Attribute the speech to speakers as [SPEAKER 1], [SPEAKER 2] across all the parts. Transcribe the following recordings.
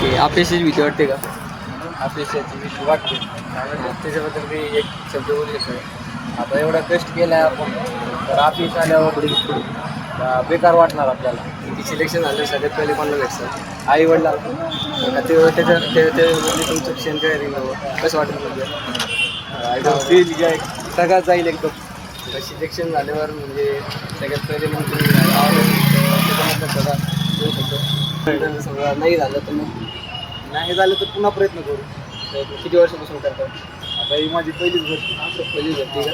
[SPEAKER 1] की अपयशाची भीती वाटते का?
[SPEAKER 2] अपयशाची भीती वाटते. त्याच्याबद्दल मी एक शब्द बोलू शकतो. आता एवढा कष्ट केला आपण, तर अपयश आल्यावर बेकार वाटणार आपल्याला.
[SPEAKER 1] की सिलेक्शन झालं सगळ्यात पहिले कोणाला भेटतं?
[SPEAKER 2] आई वडिला
[SPEAKER 1] त्याच्यामध्ये तुमचं क्षण काय रिंग कसं वाटेल म्हणजे
[SPEAKER 2] एकदम फील सगळ्यात जाईल एकदम.
[SPEAKER 1] सिलेक्शन झाल्यावर म्हणजे सगळ्यात पहिले मग तुम्ही त्याच्यानंतर सगळा देऊ शकतो. नंतर समजा नाही झालं तर मग
[SPEAKER 2] नाही झालं तर पुन्हा प्रयत्न करू.
[SPEAKER 1] किती वर्षापासून करतो?
[SPEAKER 2] आता ही माझी पहिलीच गोष्ट.
[SPEAKER 1] पहिली भरती का?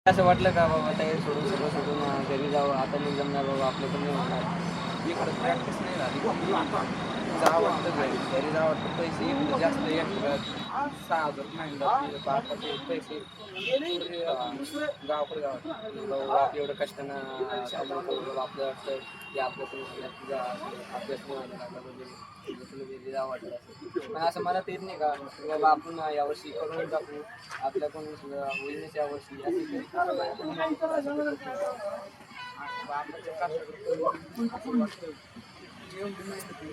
[SPEAKER 1] असं वाटलं का बाबा तयारी सोडून सगळं सोडून घरी जावं, आता नाही जमणार बाबा आपलं पण नाही होणार?
[SPEAKER 3] इकडं प्रॅक्टिस नाही झाली जावं वाटतं घरी जावं वाटतं. पैसे इकडं जास्त एक 6,000 महिन्यात बापाचे पैसे गावाकडे जावं
[SPEAKER 1] आपलं एवढं कष्टानं कमवतो, आपलं वाटतं की आपलं पण तुझा अभ्यास नाही व्हायला लागला म्हणजे तुला घरी जावं वाटत असेल. पण असं मनात येत नाही का की बाबा आपण यावर्षी करून टाकू, आपल्या पण होईलच यावर्षी असं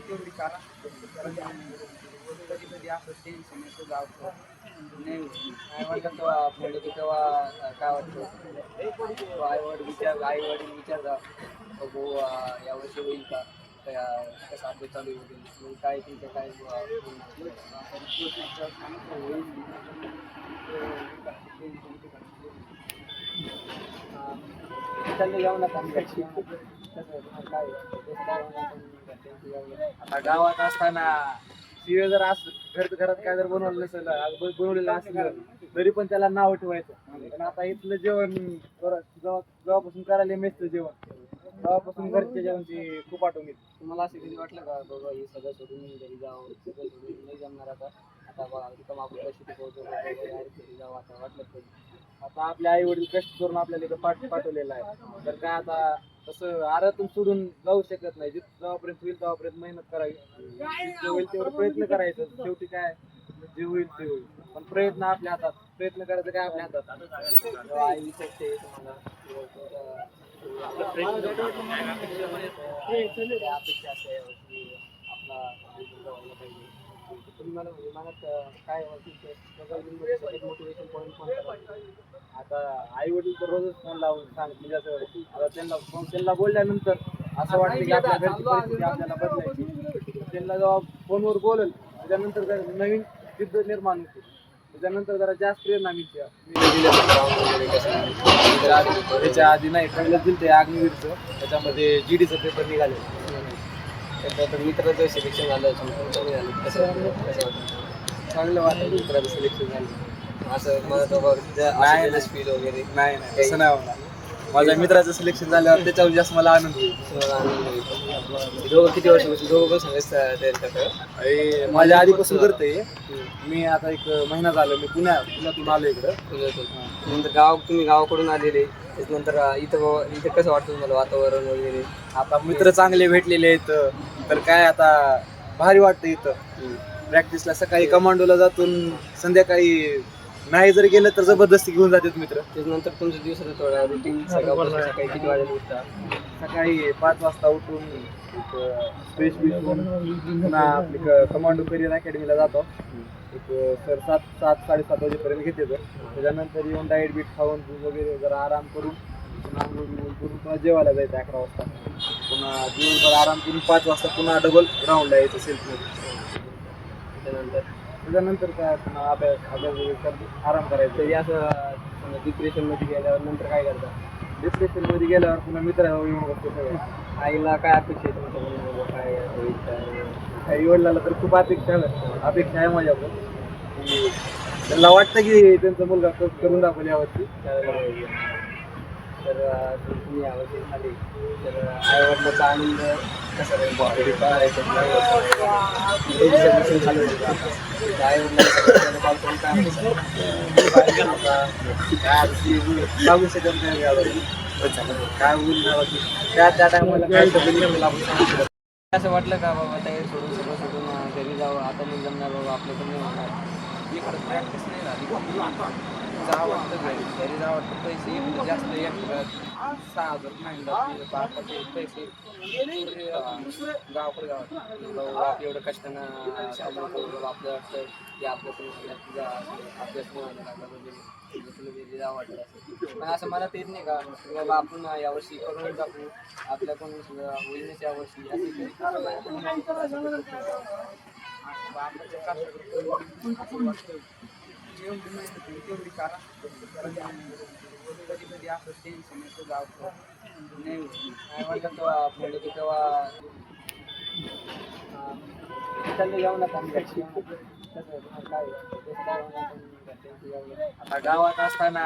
[SPEAKER 3] तेवढी करा. कधी कधी असं टेन्शन येतं गावचं नाही
[SPEAKER 1] काय वाटतं तेव्हा पडलं की तेव्हा काय वाटतं? आई वडील विचारतात भाऊ यावर्षी होईल का? कसं अभ्यास चालू होईल मग काय तुमचं काय येऊ नका
[SPEAKER 2] आता गावात असताना शिवे जर घरात काय जर बनवलं नसेल, बनवलेलं असेल तरी पण त्याला नाव ठेवायचं. पण आता इथलं जेवण जेव्हापासून करायला मेसचं जेवण, तेव्हापासून घरच्या जेवणची खूप आठवण येते.
[SPEAKER 1] तुम्हाला असं कधी वाटलं का बाबा हे सगळं सोडून घरी जावं, सगळं सोडून नाही जमणार आता आता तिथं आपण कशी शिकवतो घरी जावं असं वाटलं कधी?
[SPEAKER 2] आता आपले आई वडील कष्ट करून आपल्याला इथं पाठवलेलं आहे, तर काय आता तसं आरातून सोडून जाऊ शकत नाही. जेव्हापर्यंत होईल तेव्हापर्यंत मेहनत करावी, जितकं होईल तेवढं प्रयत्न करायचं. शेवटी काय जे होईल ते होईल, पण प्रयत्न आपल्या हातात, प्रयत्न करायचं काय आपल्या हातात.
[SPEAKER 1] आई विचारते तुम्हाला अपेक्षा असते की आपला व्हायला पाहिजे. तुम्ही मला म्हणजे मनात काय मोटिवेशन पॉईंट कोणता?
[SPEAKER 2] आता आई वडील तर रोजच फोन लावून म्हणजे असं आता त्यांना बोलल्यानंतर असं वाटतं की आपल्या घरची परिस्थिती आपल्याला बदलायची. त्यांना जेव्हा फोनवर बोलेल त्याच्यानंतर जर नवीन जिद्द निर्माण होते, त्याच्यानंतर जरा जास्त प्रेरणा मिळते. त्याच्या आधी नाही, पहिलं दिलं ते अग्निवीरचं, त्याच्यामध्ये GDचं पेपर निघाले.
[SPEAKER 1] त्यानंतर मित्राचं सिलेक्शन झालं तुमचं नाही झालं कसं वाटतं?
[SPEAKER 2] चांगलं वाटतं मित्राचं सिलेक्शन झालं.
[SPEAKER 1] असं मला फील वगैरे
[SPEAKER 2] नाही तसं नाही होणार. माझ्या मित्राचं सिलेक्शन झाल्यावर त्याच्यावर जास्त मला आनंद होईल.
[SPEAKER 1] तुम्हाला आनंद होईल. दोघं किती वर्षापासून दोघं पण सांगायचं तयारी करतात?
[SPEAKER 2] माझ्या आधीपासून करते मी. आता एक महिना झाला मी पुण्यातून आलो इकडं.
[SPEAKER 1] नंतर तुम्ही गावाकडून आलेले त्याच्यानंतर इथं कसं वाटतं तुम्हाला वातावरण वगैरे?
[SPEAKER 2] आता मित्र चांगले भेटलेले आहेत, तर काय आता भारी वाटतं इथं. प्रॅक्टिसला सकाळी कमांडोला जातून संध्याकाळी नाही जर गेलं तर जबरदस्ती घेऊन जातात मित्र.
[SPEAKER 1] त्याच्यानंतर तुमच्या दिवसाचं थोडा रुटीन सकाळी किती वाजेला उठता?
[SPEAKER 2] सकाळी 5 वाजता उठून फ्रेश पुन्हा आपली कमांडो करिअर अकॅडमीला जातो. एक सर 7:30 वाजेपर्यंत घेते. त्याच्यानंतर येऊन डाएट बीट खाऊन वगैरे जरा आराम करून पुन्हा पुन्हा जेवायला जायचं 11 वाजता. पुन्हा दिवसभर आराम करून 5 वाजता पुन्हा डबल ग्राउंडला यायचं सेल्फमध्ये. त्याच्यानंतर काय पुन्हा अभ्यास वगैरे आराम करायचं.
[SPEAKER 1] तरी असं डिप्रेशनमध्ये गेल्यावर नंतर काय करता?
[SPEAKER 2] डिप्रेशनमध्ये गेल्यावर पुन्हा मित्र येऊन बसतो सगळं.
[SPEAKER 1] आईला काय अपेक्षा आहे तुमच्याकडून? काय होईल काय?
[SPEAKER 2] आई वडिलांना तर खूप अपेक्षा आहे माझ्याकडून की त्यांना वाटतं की त्यांचा मुलगा करून दाखवले यावरती.
[SPEAKER 1] तर तुम्ही यावर्षी आले तर आईवडिलांचा आनंद कसा राहील?
[SPEAKER 2] सांगू शकत नाही यावरती काय होईल त्या टायमाला काय.
[SPEAKER 1] असं वाटलं का बाबा तयारी सोडून सगळं सोडून घरी जावं, आता नाही जमणार बाबा आपलं पण नाही होणार?
[SPEAKER 3] इकडं प्रॅक्टिस नाही झाली जावं वाटतं घरी जावं वाटतं. पैसे इकडं जास्त 6,000 महिन्याला ते बापाचे पैसे गावाकडे गावात
[SPEAKER 1] बाबा एवढं कष्टानं कमवतो बाबा आपलं वाटतं की आपल्याकडून तुझा अभ्यास नाही व्हायला लागला म्हणजे तुला वेगळी वाटत असेल पण असं मला तेच नाही का की बाबा आपण यावर्षी करून टाकू आपल्याकडून होईनच यावर्षी असं
[SPEAKER 3] बापाच्या कष्टाकडे जेवढी मेहनत होईल तेवढी करा कधी कधी असं टेन्शन येतं गावचं नाही होत.
[SPEAKER 1] नाही वाटलं तेव्हा म्हणलं की तेव्हा चाललं येऊ नका
[SPEAKER 2] आता गावात असताना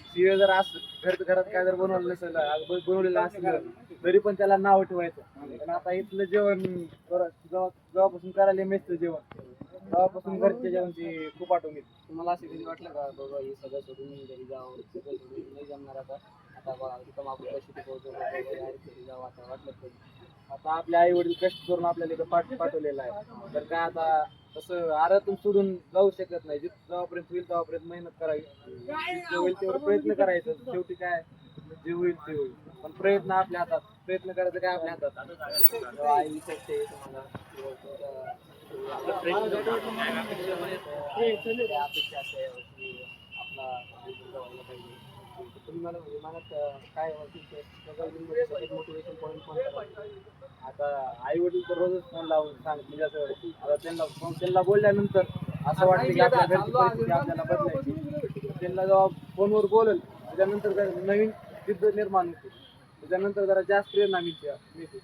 [SPEAKER 2] शिळे जर असं घरात काय जर बनवलं नसेल बनवलेलं असलं तरी पण त्याला नाव ठेवायचं पण आता इथलं जेवण जेव्हापासून करायला मेसचं जेवण तेव्हापासून घरच्या जेवणची खूप आठवण येते.
[SPEAKER 1] तुम्हाला असं कधी वाटलं का बाबा हे सगळं सोडून घरी जावं सगळं सोडून नाही जमणार आता आता बघा तिथं आपण पैसे टिकवतो घरी जावं आता वाटलं कधी
[SPEAKER 2] आता आपले आई वडील कष्ट करून आपल्याला इथं पाठवलेलं आहे तर काय आता तसं आरातून सोडून जाऊ शकत नाही जेव्हापर्यंत होईल तेव्हापर्यंत मेहनत करावी जितकं होईल तेवढं प्रयत्न करायचं शेवटी काय जे होईल ते होईल पण प्रयत्न आपल्या हातात प्रयत्न करायचं काय आपल्या हातात
[SPEAKER 1] तेव्हा आई विचारते तुम्हाला किंवा तुमच्या अपेक्षा असते की आपला व्हायला पाहिजे तुम्ही मला म्हणजे मनात काय मोटिवेशन पॉईंट
[SPEAKER 2] आता आई वडील तर रोजच फोन लावून सांगत म्हणजे असं आता त्यांना बोलल्यानंतर असं वाटतं की आपल्या घरची परिस्थिती आपल्याला बदलायची त्यांना जेव्हा फोनवर बोलेल त्याच्यानंतर नवीन जिद्द निर्माण होते त्याच्यानंतर जरा जास्त प्रेरणा मिळते